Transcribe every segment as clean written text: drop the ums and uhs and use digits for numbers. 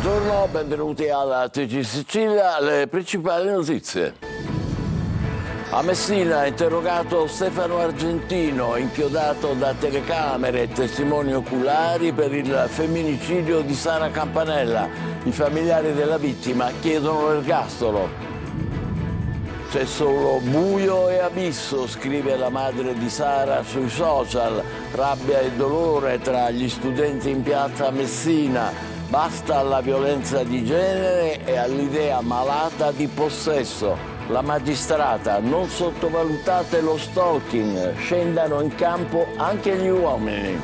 Buongiorno, benvenuti alla TG Sicilia, le principali notizie. A Messina è interrogato Stefano Argentino, inchiodato da telecamere e testimoni oculari per il femminicidio di Sara Campanella. I familiari della vittima chiedono l'ergastolo. C'è solo buio e abisso, scrive la madre di Sara sui social. Rabbia e dolore tra gli studenti in piazza a Messina. Basta alla violenza di genere e all'idea malata di possesso. La magistrata: non sottovalutate lo stalking, scendano in campo anche gli uomini.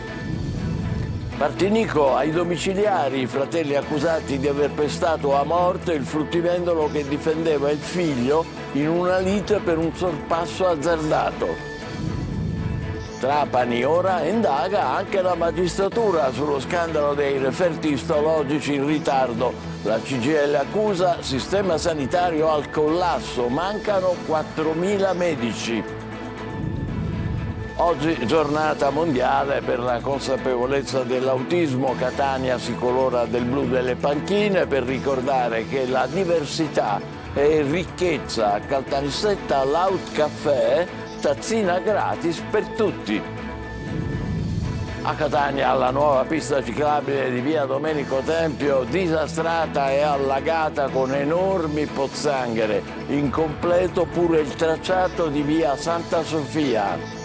Martinico, ai domiciliari, i fratelli accusati di aver pestato a morte il fruttivendolo che difendeva il figlio in una lite per un sorpasso azzardato. Trapani, ora indaga anche la magistratura sullo scandalo dei referti istologici in ritardo. La CGIL accusa sistema sanitario al collasso, mancano 4.000 medici. Oggi giornata mondiale per la consapevolezza dell'autismo. Catania si colora del blu delle panchine per ricordare che la diversità è ricchezza. A Caltanissetta Loud Caffè, tazzina gratis per tutti. A Catania la nuova pista ciclabile di via Domenico Tempio disastrata e allagata con enormi pozzanghere. Incompleto pure il tracciato di via Santa Sofia.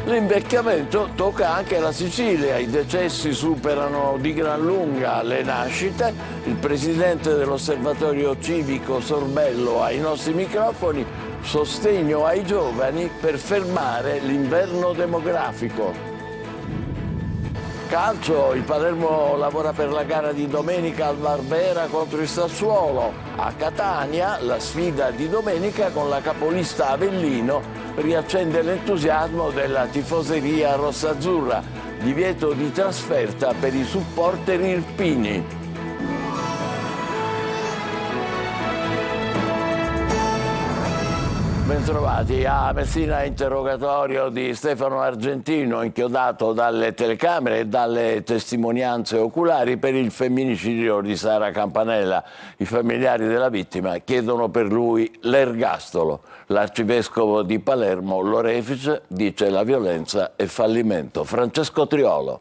L'invecchiamento tocca anche la Sicilia, i decessi superano di gran lunga le nascite. Il presidente dell'Osservatorio Civico Sorbello ai nostri microfoni: sostegno ai giovani per fermare l'inverno demografico. Calcio, il Palermo lavora per la gara di domenica al Barbera contro il Sassuolo. A Catania la sfida di domenica con la capolista Avellino riaccende l'entusiasmo della tifoseria rossazzurra. Divieto di trasferta per i supporter irpini. Bentrovati. A Messina, interrogatorio di Stefano Argentino, inchiodato dalle telecamere e dalle testimonianze oculari per il femminicidio di Sara Campanella. I familiari della vittima chiedono per lui l'ergastolo. L'arcivescovo di Palermo, l'orefice, dice la violenza è fallimento. Francesco Triolo.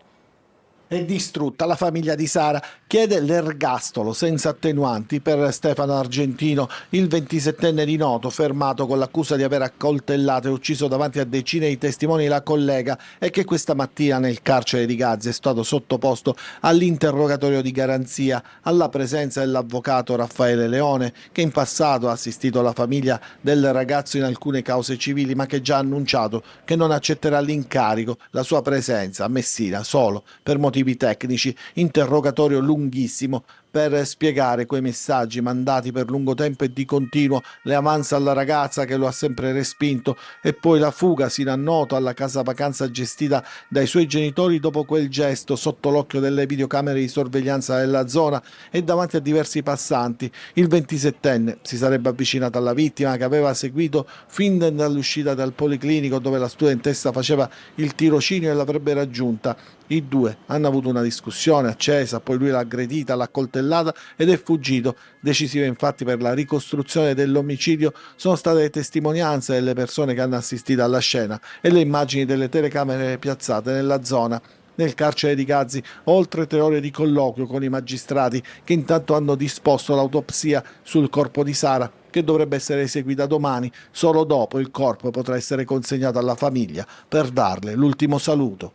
È distrutta la famiglia di Sara, chiede l'ergastolo senza attenuanti per Stefano Argentino, il 27enne di Noto, fermato con l'accusa di aver accoltellato e ucciso davanti a decine di testimoni la collega e che questa mattina nel carcere di Gazzi è stato sottoposto all'interrogatorio di garanzia alla presenza dell'avvocato Raffaele Leone, che in passato ha assistito la famiglia del ragazzo in alcune cause civili, ma che già ha annunciato che non accetterà l'incarico, la sua presenza a Messina solo per motivi tecnici. Interrogatorio lunghissimo per spiegare quei messaggi mandati per lungo tempo e di continuo, le avanza alla ragazza che lo ha sempre respinto e poi la fuga sino a Noto alla casa vacanza gestita dai suoi genitori dopo quel gesto sotto l'occhio delle videocamere di sorveglianza della zona e davanti a diversi passanti. Il 27enne si sarebbe avvicinato alla vittima che aveva seguito fin dall'uscita dal policlinico dove la studentessa faceva il tirocinio e l'avrebbe raggiunta. I due hanno avuto una discussione accesa, poi lui l'ha aggredita, l'ha coltellata ed è fuggito. Decisive infatti per la ricostruzione dell'omicidio sono state le testimonianze delle persone che hanno assistito alla scena e le immagini delle telecamere piazzate nella zona. Nel carcere di Gazzi, oltre 3 ore di colloquio con i magistrati che intanto hanno disposto l'autopsia sul corpo di Sara, che dovrebbe essere eseguita domani. Solo dopo il corpo potrà essere consegnato alla famiglia per darle l'ultimo saluto.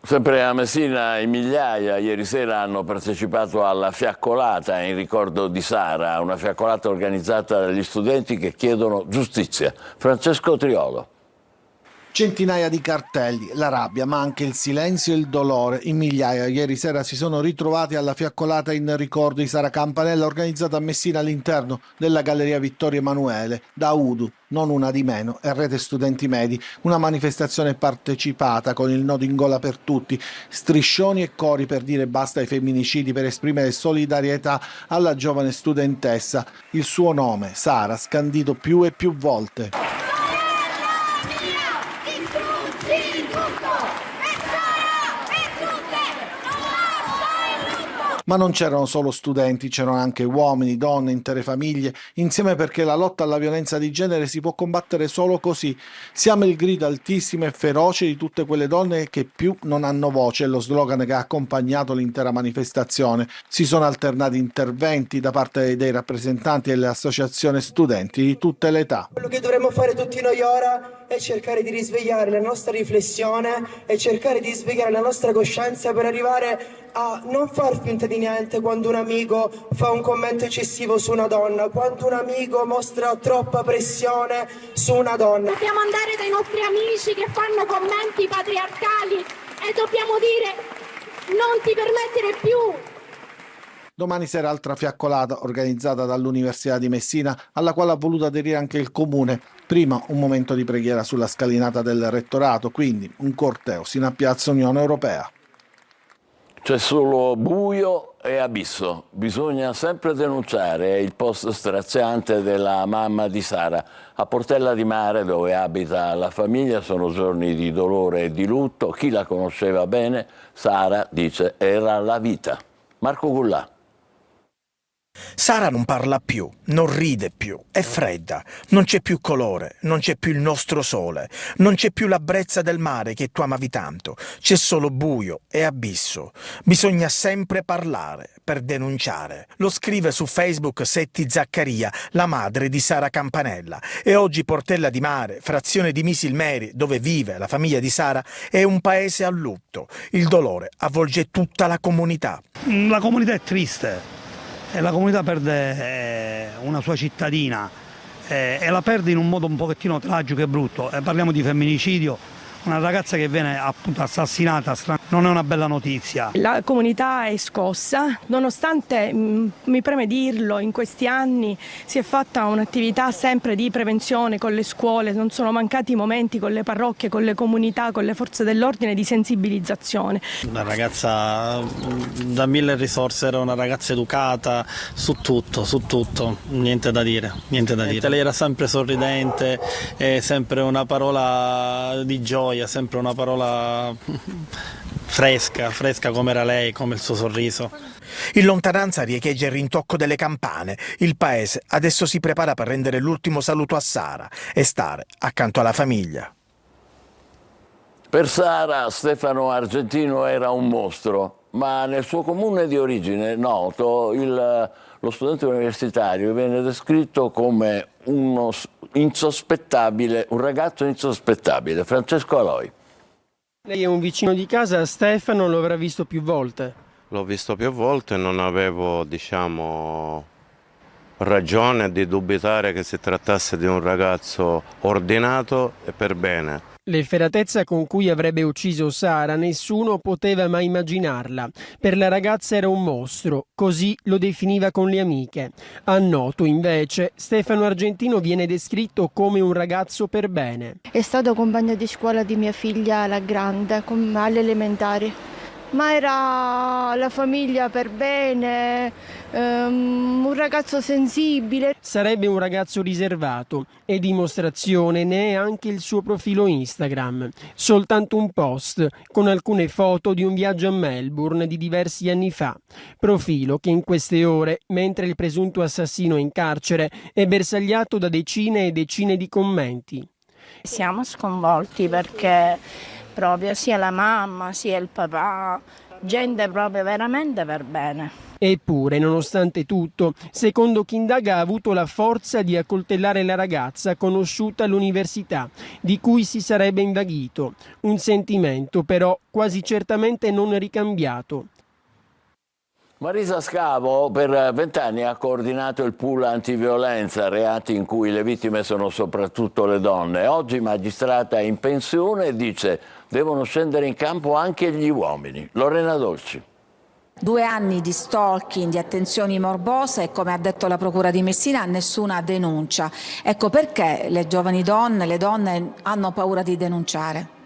Sempre a Messina, in migliaia ieri sera hanno partecipato alla fiaccolata in ricordo di Sara, una fiaccolata organizzata dagli studenti che chiedono giustizia. Francesco Triolo. Centinaia di cartelli, la rabbia, ma anche il silenzio e il dolore. In migliaia ieri sera si sono ritrovati alla fiaccolata in ricordo di Sara Campanella organizzata a Messina all'interno della Galleria Vittorio Emanuele da UDU, non una di meno, e Rete Studenti Medi. Una manifestazione partecipata con il nodo in gola per tutti, striscioni e cori per dire basta ai femminicidi, per esprimere solidarietà alla giovane studentessa. Il suo nome, Sara, scandito più e più volte. Ma non c'erano solo studenti, c'erano anche uomini, donne, intere famiglie, insieme, perché la lotta alla violenza di genere si può combattere solo così. Siamo il grido altissimo e feroce di tutte quelle donne che più non hanno voce, è lo slogan che ha accompagnato l'intera manifestazione. Si sono alternati interventi da parte dei rappresentanti delle associazioni studenti di tutte le età. Quello che dovremmo fare tutti noi ora è cercare di risvegliare la nostra riflessione e cercare di svegliare la nostra coscienza per arrivare a non far finta di niente quando un amico fa un commento eccessivo su una donna, quando un amico mostra troppa pressione su una donna. Dobbiamo andare dai nostri amici che fanno commenti patriarcali e dobbiamo dire: non ti permettere più. Domani sera altra fiaccolata organizzata dall'Università di Messina, alla quale ha voluto aderire anche il Comune. Prima un momento di preghiera sulla scalinata del rettorato, quindi un corteo sino a Piazza Unione Europea. C'è solo buio e abisso. Bisogna sempre denunciare. È il post straziante della mamma di Sara. A Portella di Mare, dove abita la famiglia, sono giorni di dolore e di lutto. Chi la conosceva bene, Sara, dice, era la vita. Marco Gullà. Sara non parla più, non ride più, è fredda, non c'è più colore, non c'è più il nostro sole, non c'è più la brezza del mare che tu amavi tanto, c'è solo buio e abisso. Bisogna sempre parlare per denunciare. Lo scrive su Facebook Setti Zaccaria, la madre di Sara Campanella. E oggi Portella di Mare, frazione di Misilmeri, dove vive la famiglia di Sara, è un paese a lutto. Il dolore avvolge tutta la comunità. La comunità è triste. E la comunità perde una sua cittadina e la perde in un modo un pochettino tragico e brutto. Parliamo di femminicidio, una ragazza che viene appunto assassinata, non è una bella notizia. La comunità è scossa, nonostante, mi preme dirlo, in questi anni si è fatta un'attività sempre di prevenzione con le scuole, non sono mancati momenti con le parrocchie, con le comunità, con le forze dell'ordine di sensibilizzazione. Una ragazza da 1000 risorse, era una ragazza educata su tutto, niente da dire, niente da dire. Lei era sempre sorridente, sempre una parola di gioia, sempre una parola fresca come era lei, come il suo sorriso. In lontananza riecheggia il rintocco delle campane. Il paese adesso si prepara per rendere l'ultimo saluto a Sara e stare accanto alla famiglia. Per Sara, Stefano Argentino era un mostro, ma nel suo comune di origine noto lo studente universitario viene descritto come un ragazzo insospettabile. Francesco Aloi. Lei è un vicino di casa, Stefano lo avrà visto più volte. L'ho visto più volte e non avevo, ragione di dubitare che si trattasse di un ragazzo ordinato e per bene. L'efferatezza con cui avrebbe ucciso Sara nessuno poteva mai immaginarla. Per la ragazza era un mostro, così lo definiva con le amiche. A Noto, invece, Stefano Argentino viene descritto come un ragazzo per bene. È stato compagno di scuola di mia figlia, la grande, alle elementari. Ma era la famiglia per bene, un ragazzo sensibile. Sarebbe un ragazzo riservato e dimostrazione ne è anche il suo profilo Instagram. Soltanto un post con alcune foto di un viaggio a Melbourne di diversi anni fa. Profilo che in queste ore, mentre il presunto assassino è in carcere, è bersagliato da decine e decine di commenti. Siamo sconvolti perché proprio sia la mamma sia il papà, gente proprio veramente per bene. Eppure, nonostante tutto, secondo chi indaga ha avuto la forza di accoltellare la ragazza conosciuta all'università, di cui si sarebbe invaghito. Un sentimento però quasi certamente non ricambiato. Marisa Scavo per 20 anni ha coordinato il pool antiviolenza, reati in cui le vittime sono soprattutto le donne. Oggi magistrata in pensione dice devono scendere in campo anche gli uomini. Lorena Dolci. 2 anni di stalking, di attenzioni morbose e, come ha detto la Procura di Messina, nessuna denuncia. Ecco perché le giovani donne, le donne hanno paura di denunciare.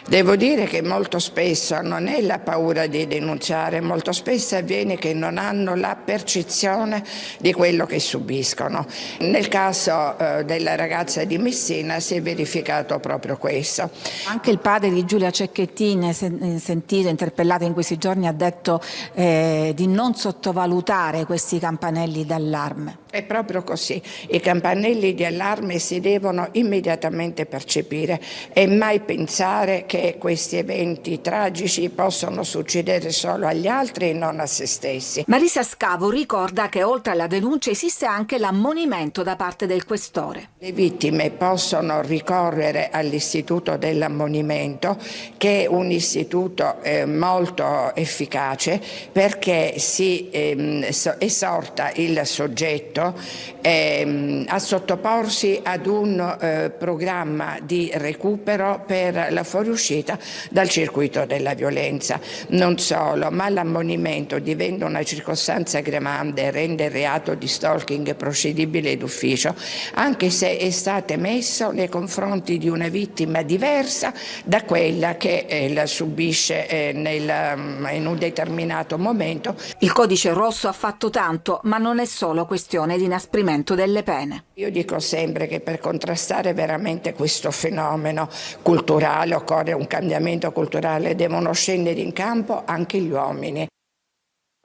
Devo dire che molto spesso non è la paura di denunciare, molto spesso avviene che non hanno la percezione di quello che subiscono. Nel caso della ragazza di Messina si è verificato proprio questo. Anche il padre di Giulia Cecchettin, sentito, interpellato in questi giorni, ha detto di non sottovalutare questi campanelli d'allarme. È proprio così, i campanelli di allarme si devono immediatamente percepire e mai pensare che questi eventi tragici possono succedere solo agli altri e non a se stessi. Marisa Scavo ricorda che oltre alla denuncia esiste anche l'ammonimento da parte del questore. Le vittime possono ricorrere all'istituto dell'ammonimento, che è un istituto molto efficace perché si esorta il soggetto a sottoporsi ad un programma di recupero per la fuoriuscita dal circuito della violenza. Non solo, ma l'ammonimento diventa una circostanza aggravante e rende il reato di stalking procedibile d'ufficio, anche se è stato emesso nei confronti di una vittima diversa da quella che la subisce in un determinato momento. Il codice rosso ha fatto tanto, ma non è solo questione di inasprimento delle pene. Io dico sempre che per contrastare veramente questo fenomeno culturale occorre un cambiamento culturale, devono scendere in campo anche gli uomini.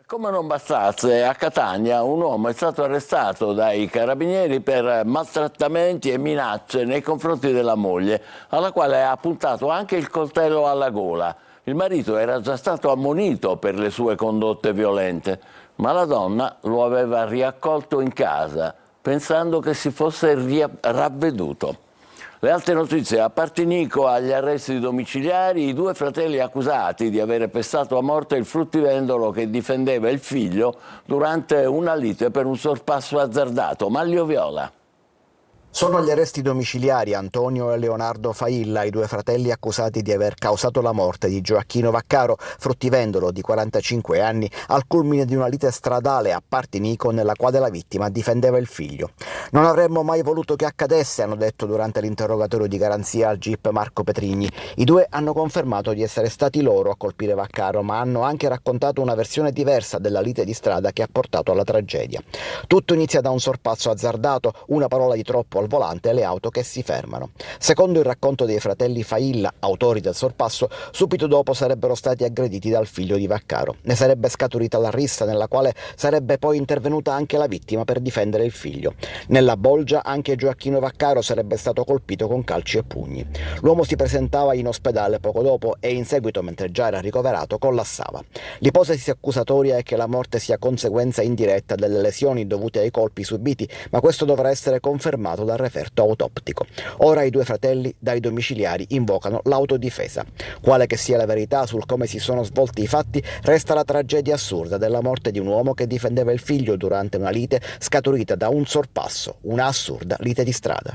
Come non bastasse, a Catania un uomo è stato arrestato dai carabinieri per maltrattamenti e minacce nei confronti della moglie, alla quale ha puntato anche il coltello alla gola. Il marito era già stato ammonito per le sue condotte violente, ma la donna lo aveva riaccolto in casa, pensando che si fosse ravveduto. Le altre notizie: a Partinico agli arresti domiciliari i due fratelli accusati di aver pestato a morte il fruttivendolo che difendeva il figlio durante una lite per un sorpasso azzardato. Maglio Viola. Sono agli arresti domiciliari Antonio e Leonardo Failla, i due fratelli accusati di aver causato la morte di Gioacchino Vaccaro, fruttivendolo di 45 anni, al culmine di una lite stradale a Partinico nella quale la vittima difendeva il figlio. Non avremmo mai voluto che accadesse, hanno detto durante l'interrogatorio di garanzia al GIP Marco Petrigni. I due hanno confermato di essere stati loro a colpire Vaccaro, ma hanno anche raccontato una versione diversa della lite di strada che ha portato alla tragedia. Tutto inizia da un sorpasso azzardato, una parola di troppo al volante e le auto che si fermano. Secondo il racconto dei fratelli Failla, autori del sorpasso, subito dopo sarebbero stati aggrediti dal figlio di Vaccaro. Ne sarebbe scaturita la rissa, nella quale sarebbe poi intervenuta anche la vittima per difendere il figlio. Nella bolgia anche Gioacchino Vaccaro sarebbe stato colpito con calci e pugni. L'uomo si presentava in ospedale poco dopo e in seguito, mentre già era ricoverato, collassava. L'ipotesi accusatoria è che la morte sia conseguenza indiretta delle lesioni dovute ai colpi subiti, ma questo dovrà essere confermato dal referto autoptico. Ora i due fratelli dai domiciliari invocano l'autodifesa. Quale che sia la verità sul come si sono svolti i fatti, resta la tragedia assurda della morte di un uomo che difendeva il figlio durante una lite scaturita da un sorpasso, una assurda lite di strada.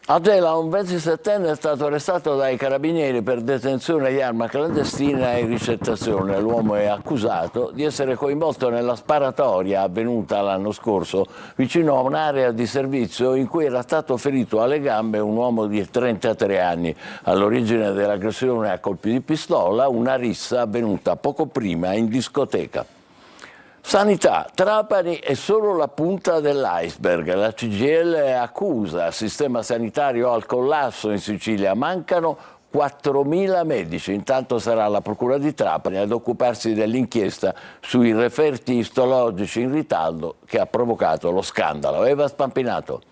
A Gela un 27enne è stato arrestato dai carabinieri per detenzione di arma clandestina e ricettazione. L'uomo è accusato di essere coinvolto nella sparatoria avvenuta l'anno scorso vicino a un'area di servizio in cui era stato ferito alle gambe un uomo di 33 anni. All'origine dell'aggressione a colpi di pistola una rissa avvenuta poco prima in discoteca. Sanità, Trapani è solo la punta dell'iceberg. La CGIL accusa il sistema sanitario al collasso in Sicilia. Mancano 4.000 medici. Intanto sarà la Procura di Trapani ad occuparsi dell'inchiesta sui referti istologici in ritardo che ha provocato lo scandalo. Eva Spampinato.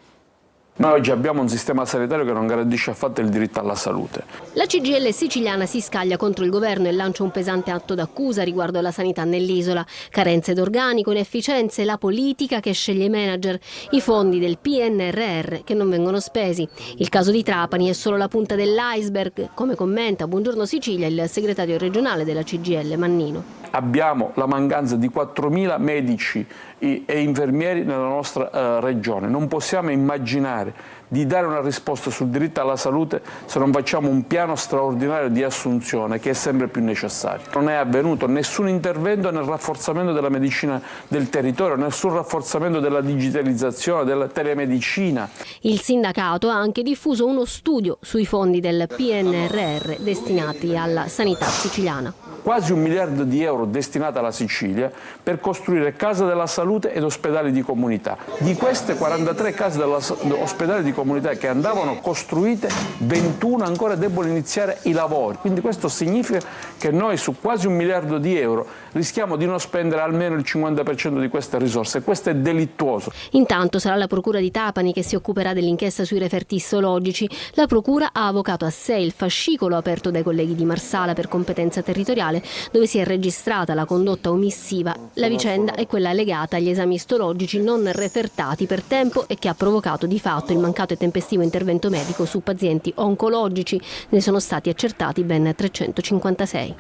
Noi oggi abbiamo un sistema sanitario che non garantisce affatto il diritto alla salute. La CGIL siciliana si scaglia contro il governo e lancia un pesante atto d'accusa riguardo alla sanità nell'isola. Carenze d'organico, inefficienze, la politica che sceglie i manager, i fondi del PNRR che non vengono spesi. Il caso di Trapani è solo la punta dell'iceberg, come commenta Buongiorno Sicilia il segretario regionale della CGIL Mannino. abbiamo la mancanza di 4.000 medici e infermieri nella nostra regione. Non possiamo immaginare di dare una risposta sul diritto alla salute se non facciamo un piano straordinario di assunzione che è sempre più necessario. Non è avvenuto nessun intervento nel rafforzamento della medicina del territorio, nessun rafforzamento della digitalizzazione, della telemedicina. Il sindacato ha anche diffuso uno studio sui fondi del PNRR destinati alla sanità siciliana. Quasi 1 miliardo di euro destinati alla Sicilia per costruire case della salute ed ospedali di comunità. Di queste 43 case ospedali di comunità che andavano costruite, 21 ancora debbono iniziare i lavori. Quindi questo significa che noi su quasi 1 miliardo di euro rischiamo di non spendere almeno il 50% di queste risorse. Questo è delittuoso. Intanto sarà la Procura di Trapani che si occuperà dell'inchiesta sui referti istologici. La Procura ha avocato a sé il fascicolo aperto dai colleghi di Marsala per competenza territoriale, dove si è registrata la condotta omissiva. La vicenda è quella legata agli esami istologici non refertati per tempo e che ha provocato di fatto il mancato e tempestivo intervento medico su pazienti oncologici. Ne sono stati accertati ben 356.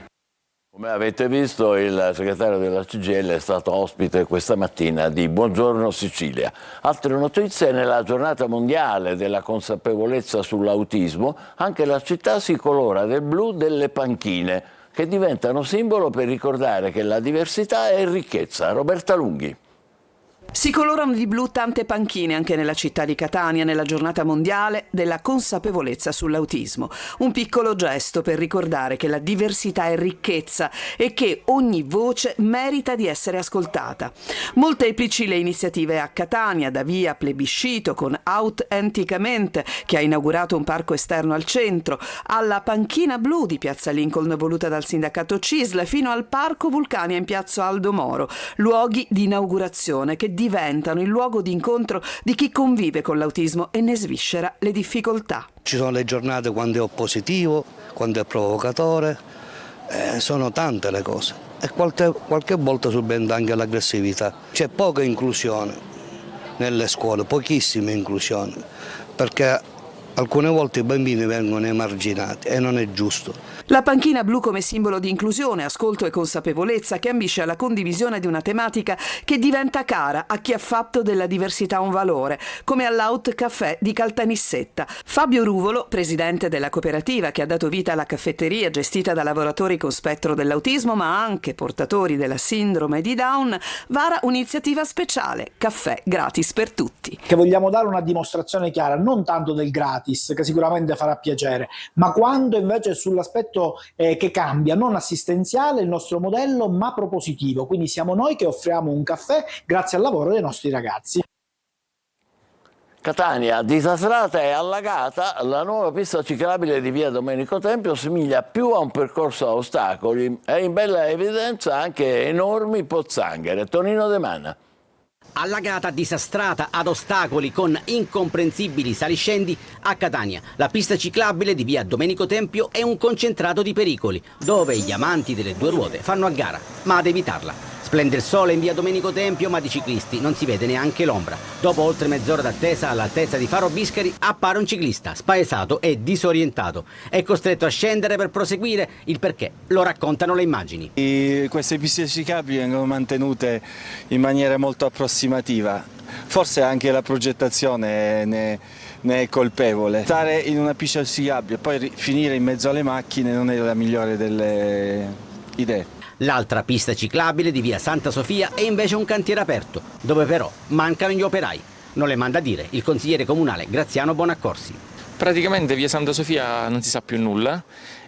Come avete visto, il segretario della CGIL è stato ospite questa mattina di Buongiorno Sicilia. Altre notizie: nella giornata mondiale della consapevolezza sull'autismo, anche la città si colora del blu delle panchine, che diventano simbolo per ricordare che la diversità è ricchezza. Roberta Lunghi. Si colorano di blu tante panchine anche nella città di Catania nella giornata mondiale della consapevolezza sull'autismo. Un piccolo gesto per ricordare che la diversità è ricchezza e che ogni voce merita di essere ascoltata. Molteplici le iniziative a Catania, da via Plebiscito con Autenticamente, che ha inaugurato un parco esterno al centro, alla panchina blu di piazza Lincoln voluta dal sindacato CISL, fino al parco Vulcania in piazza Aldo Moro, luoghi di inaugurazione che diventano il luogo di incontro di chi convive con l'autismo e ne sviscera le difficoltà. Ci sono le giornate quando è oppositivo, quando è provocatore, sono tante le cose e qualche volta subentra anche l'aggressività. C'è poca inclusione nelle scuole, pochissima inclusione, perché alcune volte i bambini vengono emarginati e non è giusto. La panchina blu come simbolo di inclusione, ascolto e consapevolezza, che ambisce alla condivisione di una tematica che diventa cara a chi ha fatto della diversità un valore, come all'Out Café di Caltanissetta. Fabio Ruvolo, presidente della cooperativa che ha dato vita alla caffetteria gestita da lavoratori con spettro dell'autismo ma anche portatori della sindrome di Down, vara un'iniziativa speciale, caffè gratis per tutti. Che vogliamo dare una dimostrazione chiara, non tanto del gratis, che sicuramente farà piacere, ma quando invece sull'aspetto che cambia, non assistenziale il nostro modello, ma propositivo. Quindi siamo noi che offriamo un caffè grazie al lavoro dei nostri ragazzi. Catania, disastrata e allagata, la nuova pista ciclabile di via Domenico Tempio somiglia più a un percorso a ostacoli e in bella evidenza anche enormi pozzanghere. Tonino De Mana. Allagata, disastrata, ad ostacoli con incomprensibili saliscendi a Catania. La pista ciclabile di via Domenico Tempio è un concentrato di pericoli, dove gli amanti delle due ruote fanno a gara, ma ad evitarla. Splende il sole in via Domenico Tempio, ma di ciclisti non si vede neanche l'ombra. Dopo oltre mezz'ora d'attesa all'altezza di Faro Biscari appare un ciclista, spaesato e disorientato. È costretto a scendere per proseguire, il perché lo raccontano le immagini. Queste piste ciclabili vengono mantenute in maniera molto approssimativa. Forse anche la progettazione ne è colpevole. Stare in una pista ciclabile e poi finire in mezzo alle macchine non è la migliore delle idee. L'altra pista ciclabile di via Santa Sofia è invece un cantiere aperto, dove però mancano gli operai. Non le manda a dire il consigliere comunale Graziano Bonaccorsi. Praticamente via Santa Sofia non si sa più nulla,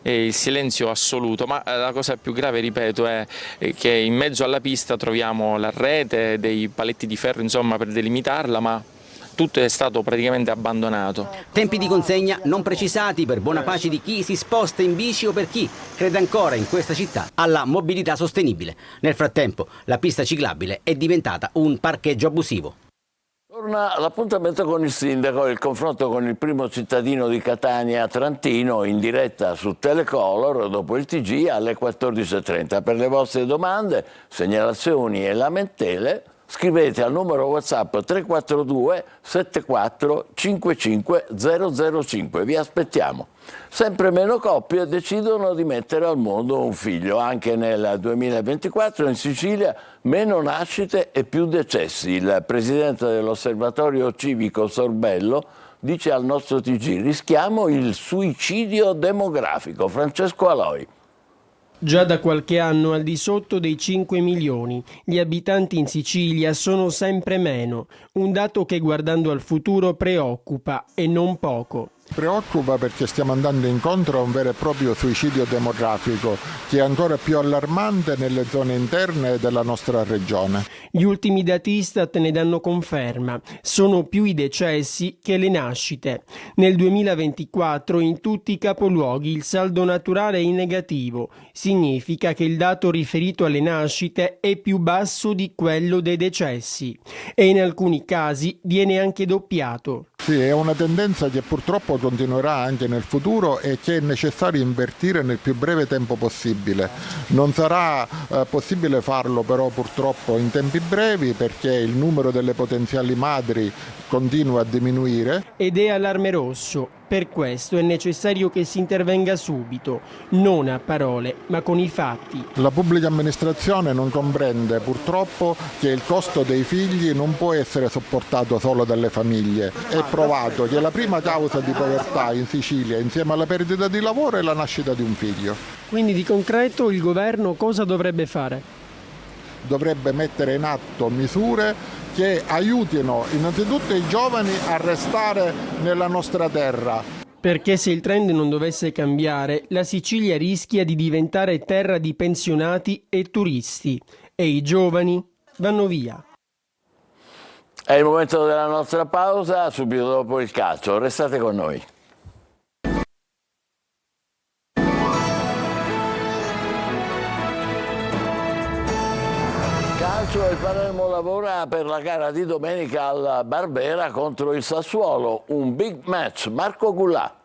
è il silenzio assoluto, ma la cosa più grave, ripeto, è che in mezzo alla pista troviamo la rete, dei paletti di ferro insomma per delimitarla, ma tutto è stato praticamente abbandonato. Tempi di consegna non precisati per buona pace di chi si sposta in bici o per chi crede ancora in questa città alla mobilità sostenibile. Nel frattempo la pista ciclabile è diventata un parcheggio abusivo. Torna l'appuntamento con il sindaco e il confronto con il primo cittadino di Catania, Trantino, in diretta su Telecolor dopo il TG alle 14:30. Per le vostre domande, segnalazioni e lamentele Scrivete al numero WhatsApp 342 74 55 005. Vi aspettiamo. Sempre meno coppie decidono di mettere al mondo un figlio. Anche nel 2024 in Sicilia meno nascite e più decessi. Il presidente dell'Osservatorio Civico Sorbello dice al nostro TG: rischiamo il suicidio demografico. Francesco Aloi. Già da qualche anno al di sotto dei 5 milioni, gli abitanti in Sicilia sono sempre meno, un dato che guardando al futuro preoccupa e non poco. Preoccupa perché stiamo andando incontro a un vero e proprio suicidio demografico che è ancora più allarmante nelle zone interne della nostra regione. Gli ultimi dati Istat ne danno conferma, sono più i decessi che le nascite. Nel 2024 in tutti i capoluoghi il saldo naturale è in negativo, significa che il dato riferito alle nascite è più basso di quello dei decessi e in alcuni casi viene anche doppiato. Sì, è una tendenza che purtroppo continuerà anche nel futuro e che è necessario invertire nel più breve tempo possibile. Non sarà possibile farlo però purtroppo in tempi brevi perché il numero delle potenziali madri continua a diminuire. Ed è allarme rosso. Per questo è necessario che si intervenga subito, non a parole, ma con i fatti. La pubblica amministrazione non comprende purtroppo che il costo dei figli non può essere sopportato solo dalle famiglie. È provato che la prima causa di povertà in Sicilia, insieme alla perdita di lavoro, è la nascita di un figlio. Quindi di concreto il governo cosa dovrebbe fare? Dovrebbe mettere in atto misure che aiutino innanzitutto i giovani a restare nella nostra terra. Perché se il trend non dovesse cambiare, la Sicilia rischia di diventare terra di pensionati e turisti e i giovani vanno via. È il momento della nostra pausa, subito dopo il calcio. Restate con noi. Il Palermo lavora per la gara di domenica al Barbera contro il Sassuolo, un big match. Marco Gullà.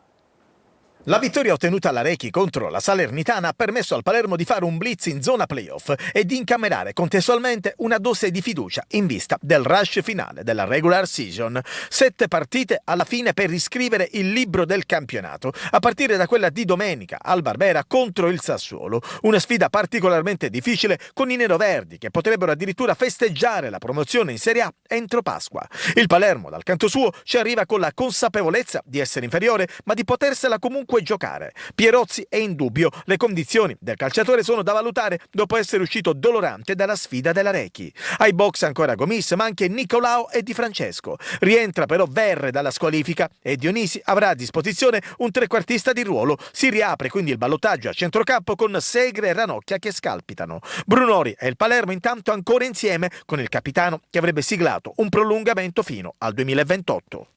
La vittoria ottenuta alla Rechi contro la Salernitana ha permesso al Palermo di fare un blitz in zona playoff e di incamerare contestualmente una dose di fiducia in vista del rush finale della regular season. 7 partite alla fine per riscrivere il libro del campionato, a partire da quella di domenica al Barbera contro il Sassuolo. Una sfida particolarmente difficile con i neroverdi che potrebbero addirittura festeggiare la promozione in Serie A entro Pasqua. Il Palermo dal canto suo ci arriva con la consapevolezza di essere inferiore ma di potersela comunque giocare. Pierozzi è in dubbio, le condizioni del calciatore sono da valutare dopo essere uscito dolorante dalla sfida della Rechi. Ai box ancora Gomis ma anche Nicolao e Di Francesco. Rientra però Verre dalla squalifica e Dionisi avrà a disposizione un trequartista di ruolo. Si riapre quindi il ballottaggio a centrocampo con Segre e Ranocchia che scalpitano. Brunori e il Palermo intanto ancora insieme con il capitano che avrebbe siglato un prolungamento fino al 2028.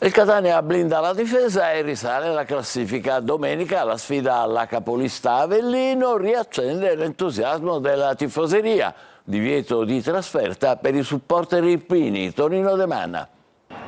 Il Catania blinda la difesa e risale la classifica. Domenica la sfida alla capolista Avellino riaccende l'entusiasmo della tifoseria. Divieto di trasferta per i supporter irpini. Tonino De Manna.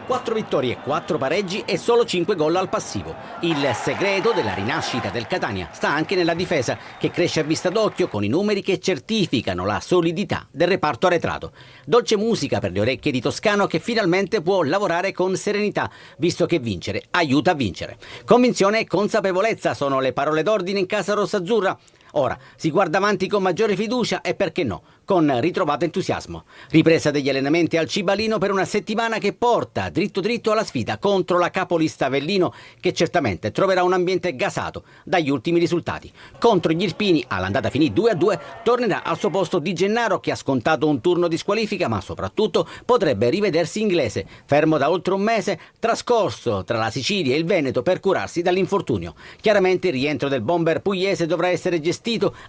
4 vittorie, 4 pareggi e solo 5 gol al passivo. Il segreto della rinascita del Catania sta anche nella difesa, che cresce a vista d'occhio con i numeri che certificano la solidità del reparto arretrato. Dolce musica per le orecchie di Toscano, che finalmente può lavorare con serenità, visto che vincere aiuta a vincere. Convinzione e consapevolezza sono le parole d'ordine in casa rossazzurra. Ora si guarda avanti con maggiore fiducia e, perché no, con ritrovato entusiasmo. Ripresa degli allenamenti al Cibalino per una settimana che porta dritto dritto alla sfida contro la capolista Avellino, che certamente troverà un ambiente gasato dagli ultimi risultati. Contro gli irpini, all'andata finì 2-2, tornerà al suo posto Di Gennaro, che ha scontato un turno di squalifica, ma soprattutto potrebbe rivedersi inglese, fermo da oltre un mese, trascorso tra la Sicilia e il Veneto per curarsi dall'infortunio. Chiaramente il rientro del bomber pugliese dovrà essere gestito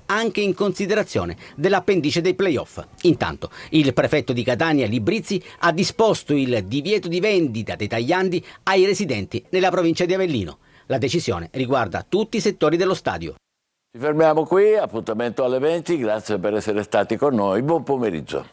anche in considerazione dell'appendice dei playoff. Intanto il prefetto di Catania Librizzi ha disposto il divieto di vendita dei tagliandi ai residenti nella provincia di Avellino. La decisione riguarda tutti i settori dello stadio. Ci fermiamo qui, appuntamento alle 20, grazie per essere stati con noi, buon pomeriggio.